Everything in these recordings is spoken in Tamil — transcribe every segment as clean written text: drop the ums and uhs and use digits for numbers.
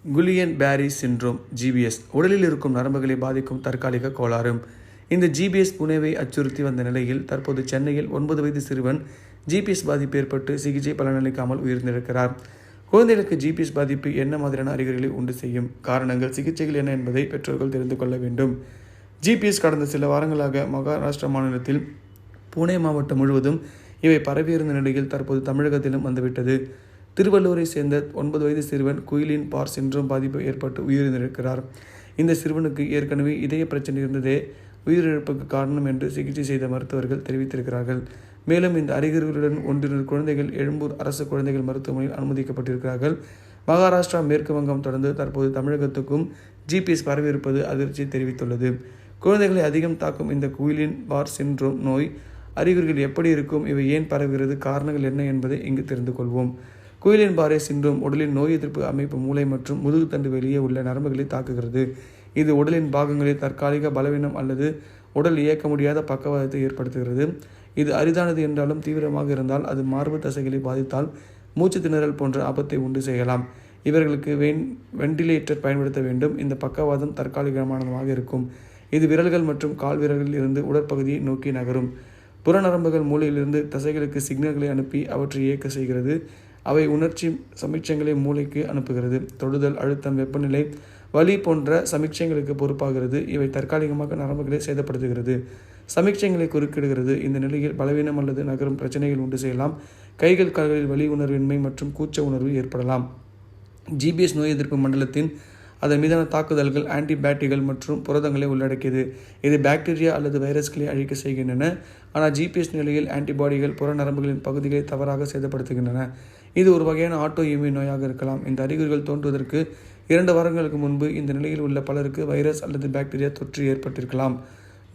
குலியன் பேரி சிண்ட்ரோம் ஜிபிஎஸ் உடலில் இருக்கும் நரம்புகளை பாதிக்கும் தற்காலிக கோளாறு. இந்த ஜிபிஎஸ் புனேவை அச்சுறுத்தி வந்த நிலையில் தற்போது சென்னையில் 9 வயது சிறுவன் ஜிபிஎஸ் பாதிப்பு ஏற்பட்டு சிகிச்சை பலனளிக்காமல் உயிரிழந்திருக்கிறார். குழந்தைகளுக்கு ஜிபிஎஸ் பாதிப்பு என்ன மாதிரியான அறிகுறிகளை உண்டு செய்யும், காரணங்கள், சிகிச்சைகள் என்ன என்பதை பெற்றோர்கள் தெரிந்து கொள்ள வேண்டும். ஜிபிஎஸ் கடந்த சில வாரங்களாக மகாராஷ்டிரா மாநிலத்தில் புனே மாவட்டம் முழுவதும் இவை பரவியிருந்த நிலையில் தற்போது தமிழகத்திலும் வந்துவிட்டது. திருவள்ளூரை சேர்ந்த 9 வயது சிறுவன் குயிலின் பார் சிண்ட்ரோம் பாதிப்பு ஏற்பட்டு உயிரிழந்திருக்கிறார். இந்த சிறுவனுக்கு ஏற்கனவே இதய பிரச்சனை இருந்ததே உயிரிழப்புக்கு காரணம் என்று சிகிச்சை செய்த மருத்துவர்கள் தெரிவித்திருக்கிறார்கள். மேலும் இந்த அறிகுறிகளுடன் 1 குழந்தைகள் எழும்பூர் அரசு குழந்தைகள் மருத்துவமனையில் அனுமதிக்கப்பட்டிருக்கிறார்கள். மகாராஷ்டிரா, மேற்கு வங்கம் தொடர்ந்து தற்போது தமிழகத்துக்கும் ஜிபிஎஸ் பரவியிருப்பது அதிர்ச்சி தெரிவித்துள்ளது. குழந்தைகளை அதிகம் தாக்கும் இந்த குயிலின் பார் சிண்ட்ரோம் நோய் அறிகுறிகள் எப்படி இருக்கும், இவை ஏன் பரவுகிறது, காரணங்கள் என்ன என்பதை இங்கு தெரிந்து கொள்வோம். குயிலின் பாரே சிண்ட்ரோம் உடலின் நோய் எதிர்ப்பு அமைப்பு மூளை மற்றும் முதுகுத்தண்டு வெளியே உள்ள நரம்புகளை தாக்குகிறது. இது உடலின் பாகங்களில் தற்காலிக பலவீனம் அல்லது உடல் இயக்க முடியாத பக்கவாதத்தை ஏற்படுத்துகிறது. இது அரிதானது என்றாலும் தீவிரமாக இருந்தால் அது மார்பு தசைகளை பாதித்தால் மூச்சு திணறல் போன்ற ஆபத்தை உண்டு செய்யலாம். இவர்களுக்கு வெண்டிலேட்டர் பயன்படுத்த வேண்டும். இந்த பக்கவாதம் தற்காலிகமானதாக இருக்கும். இது விரல்கள் மற்றும் கால் விரல்களில் இருந்து உடற்பகுதியை நோக்கி நகரும். புறநரம்புகள் மூளையிலிருந்து தசைகளுக்கு சிக்னல்களை அனுப்பி அவற்றை இயக்க செய்கிறது. அவை உணர்ச்சி சமிக்ஞைகளை மூளைக்கு அனுப்புகிறது. தொடுதல், அழுத்தம், வெப்பநிலை, வலி போன்ற சமிக்ஞைகளுக்கு பொறுப்பாகிறது. இவை தற்காலிகமாக நரம்புகளை சேதப்படுத்துகிறது, சமிக்ஞைகளை குறுக்கிடுகிறது. இந்த நிலையில் பலவீனம் அல்லது நகரும் பிரச்சனைகள் உண்டு செய்யலாம். கைகள் கால்களில் வலி உணர்வின்மை மற்றும் கூச்ச உணர்வு ஏற்படலாம். ஜிபிஎஸ் நோய் எதிர்ப்பு மண்டலத்தின் அதன் மீதான தாக்குதல்கள் ஆன்டிபயாட்டிகள் மற்றும் புரதங்களை உள்ளடக்கியது. இது பாக்டீரியா அல்லது வைரஸ்களை அழிக்க செய்கின்றன. ஆனால் ஜிபிஎஸ் நிலையில் ஆன்டிபாடிகள் புற நரம்புகளின் பகுதிகளை தவறாக சேதப்படுத்துகின்றன. இது ஒரு வகையான ஆட்டோ இம்யூன் நோயாக இருக்கலாம். இந்த அறிகுறிகள் தோன்றுவதற்கு 2 வாரங்களுக்கு முன்பு இந்த நிலையில் உள்ள பலருக்கு வைரஸ் அல்லது பாக்டீரியா தொற்று ஏற்பட்டிருக்கலாம்.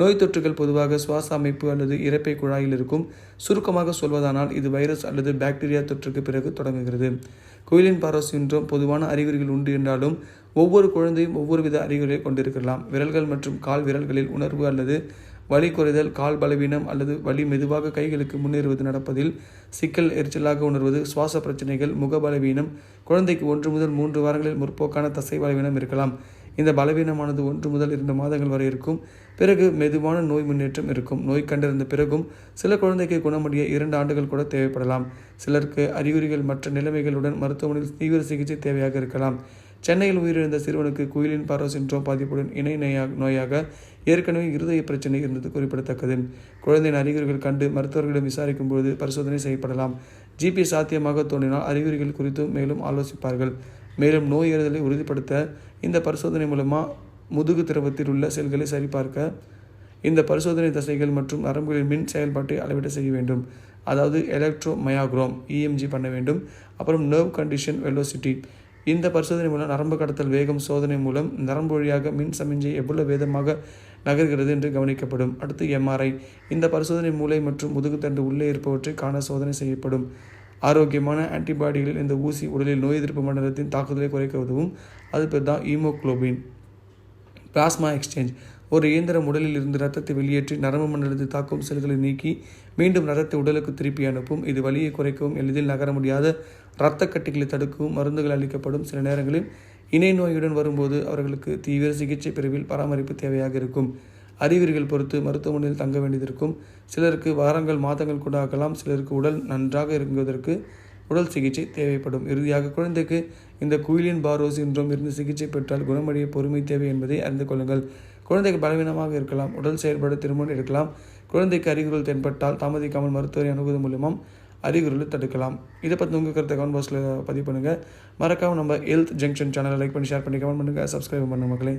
நோய் தொற்றுகள் பொதுவாக சுவாச அமைப்பு அல்லது இரைப்பை குழாயில் இருக்கும். சுருக்கமாக சொல்வதானால் இது வைரஸ் அல்லது பாக்டீரியா தொற்றுக்கு பிறகு தொடங்குகிறது. குயிலின் பாரே சிண்ட்ரோம் பொதுவான அறிகுறிகள் உண்டு என்றாலும் ஒவ்வொரு குழந்தையும் ஒவ்வொரு வித அறிகுறிகளை கொண்டிருக்கலாம். விரல்கள் மற்றும் கால் விரல்களில் உணர்வு அல்லது வலி குறைதல், கால் பலவீனம் அல்லது வலி மெதுவாக கைகளுக்கு முன்னேறுவது, நடப்பதில் சிக்கல், எரிச்சலாக உணர்வது, சுவாச பிரச்சனைகள், முக பலவீனம். குழந்தைக்கு 1 முதல் 3 வாரங்களில் முற்போக்கான தசை பலவீனம் இருக்கலாம். இந்த பலவீனமானது 1 முதல் 2 மாதங்கள் வரை இருக்கும். பிறகு மெதுவான நோய் முன்னேற்றம் இருக்கும். நோய் கண்டறிந்த பிறகும் சில குழந்தைக்கு குணமடைய 2 ஆண்டுகள் கூட தேவைப்படலாம். சிலருக்கு அறிகுறிகள் மற்ற நிலைமைகளுடன் மருத்துவமனையில் தீவிர சிகிச்சை தேவையாக இருக்கலாம். சென்னையில் உயிரிழந்த சிறுவனுக்கு குயிலின் பாரே சிண்ட்ரோம் பாதிப்புடன் இணை நோயாக ஏற்கனவே இருதய பிரச்சனை இருந்தது குறிப்பிடத்தக்கது. குழந்தையின் அறிகுறிகள் கண்டு மருத்துவர்களிடம் விசாரிக்கும் பொழுது பரிசோதனை செய்யப்படலாம். ஜிபிஎஸ் சாத்தியமாக தோன்றினால் அறிகுறிகள் குறித்து மேலும் ஆலோசிப்பார்கள். மேலும் நோய் ஏறுதலை உறுதிப்படுத்த இந்த பரிசோதனை மூலமாக முதுகு திரவத்தில் உள்ள செல்களை சரிபார்க்க இந்த பரிசோதனை தசைகள் மற்றும் நரம்புகளின் மின் செயல்பாட்டை அளவிட செய்ய வேண்டும். அதாவது எலக்ட்ரோமயோகிராம், EMG பண்ண வேண்டும். அப்புறம் நர்வ் கண்டிஷன் வெலோசிட்டி. இந்த பரிசோதனை மூலம் நரம்பு கடத்தல் வேகம் சோதனை மூலம் நரம்பு வழியாக மின் சமிஞ்சை எவ்வளவு வேகமாக நகர்கிறது என்று கவனிக்கப்படும். அடுத்து MRI. இந்த பரிசோதனை மூளை மற்றும் முதுகுத்தண்டு உள்ளே இருப்பவற்றை காண சோதனை செய்யப்படும். ஆரோக்கியமான ஆன்டிபாடிகளில் இந்த ஊசி உடலில் நோய் எதிர்ப்பு மண்டலத்தின் தாக்குதலை குறைக்க உதவும். அது பேர் தான் ஹீமோகுளோபின். Plasma exchange. ஒரு இயந்திரம் உடலில் இருந்து இரத்தத்தை வெளியேற்றி நரம்பு மண்டலத்தை தாக்கும் செல்களை நீக்கி மீண்டும் இரத்தத்தை உடலுக்கு திருப்பி அனுப்பும். இது வலியை குறைக்கவும் எளிதில் நகர முடியாத இரத்த கட்டிகளை தடுக்கவும் மருந்துகள் அளிக்கப்படும். சில நேரங்களில் இணை நோயுடன் வரும்போது அவர்களுக்கு தீவிர சிகிச்சை பிரிவில் பராமரிப்பு தேவையாக இருக்கும். அறிகுறிகள் பொறுத்து மருத்துவமனையில் தங்க வேண்டியதிருக்கும். சிலருக்கு வாரங்கள், மாதங்கள் கூட ஆகலாம். சிலருக்கு உடல் நன்றாக இருக்குவதற்கு உடல் சிகிச்சை தேவைப்படும். இறுதியாக குழந்தைக்கு இந்த குயிலின் பாரே சிண்ட்ரோம் இருந்து சிகிச்சை பெற்றால் குணமடைய பொறுமை தேவை என்பதை அறிந்து கொள்ளுங்கள். குழந்தைக்கு பலவீனமாக இருக்கலாம். உடல் செயல்பட திருமணம் எடுக்கலாம். குழந்தைக்கு அறிகுறிகள் தென்பட்டால் தாமதிக்காமல் மருத்துவரை அணுகுவதன் மூலமாக அறிகுறிகளை தடுக்கலாம். இதை பற்றி உங்கள் கருத்தை கமெண்ட் பாக்ஸில் பதிவு பண்ணுங்கள். மறக்காமல் நம்ம ஹெல்த் ஜங்ஷன் சேனலை லைக் பண்ணி, ஷேர் பண்ணி, கமெண்ட் பண்ணுங்கள், சப்ஸ்கிரைப் பண்ணுங்கள் மக்களே.